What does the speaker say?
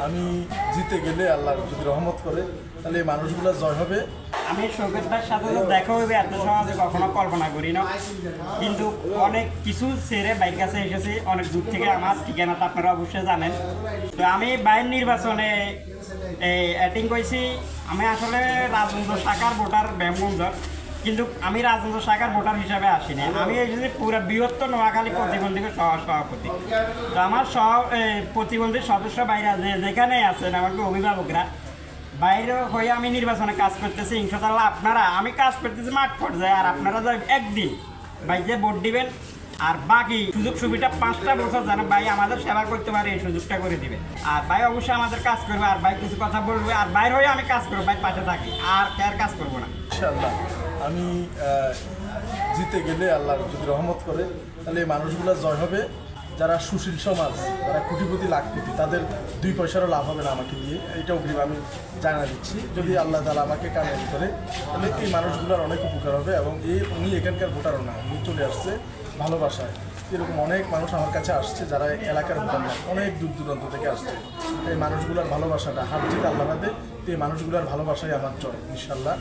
আমি জিতে গেলে আল্লাহ যদি রহমত করে তাহলে এই মানুষগুলো জয় হবে। আমি শৌকত ভাইয়ের সাথে তো দেখা হবে এত সমাজে কখনো কল্পনা করি না, কিন্তু অনেক কিছু ছেড়ে বাইক কাছে এসেছি অনেক দূর থেকে। আমার ঠিকানাটা আপনারা অবশ্যই জানেন। তো আমি বাইরের নির্বাচনে অ্যাটিং করেছি। আমি আসলে রাজেন্দ্র শাখার ভোটার ব্যায়ামগঞ্জর, কিন্তু আমি রাজেন্দ্র শাখার ভোটার হিসাবে আসিনি। আমি এসেছি পুরো বৃহত্তর নোয়াখালী প্রতিবন্ধী সভাপতি। তো আমার প্রতিবন্ধী সদস্য বাইরে যেখানে আছেন আমাকে অভিভাবকরা বাইরে হয়ে আমি নির্বাচনে কাজ করতেছি। ইনশাআল্লাহ আপনারা, আমি কাজ করতেছি মাঠ পর্যায়ে, আর আপনারা একদিন ভাই যে ভোট দিবেন আর বাকি সুযোগ সুবিধা 5টা বছর যেন ভাই আমাদের সেবা করতে পারে এই সুযোগটা করে দিবে। আর ভাই অবশ্যই আমাদের কাজ করবে, আর ভাই কিছু কথা বলবে, আর বাইরে হয়ে আমি কাজ করবো, ভাই পাশে থাকি, আর কাজ করবো না। ইনশাআল্লাহ আমি জিতে গেলে আল্লাহ যদি রহমত করে তাহলে এই মানুষগুলো জয় হবে। যারা সুশীল সমাজ, যারা কোটিপতি লাখপতি, তাদের 2 পয়সারও লাভ হবে না আমাকে দিয়ে, এটা অগ্রিম আমি জানা দিচ্ছি। যদি আল্লাহ তাআলা আমাকে কামিয়াবি করে তাহলে এই মানুষগুলোর অনেক উপকার হবে। এবং উনি এখানকার ভোটারও না, উনি চলে আসছে ভালোবাসায়। এরকম অনেক মানুষ আমার কাছে আসছে যারা এলাকার ভোটার না, অনেক দূর দূরান্ত থেকে আসছে। এই মানুষগুলোর ভালোবাসাটা হার জিত আল্লাহ হাতে, এই মানুষগুলোর ভালোবাসাই আমার জয় ইনশাআল্লাহ।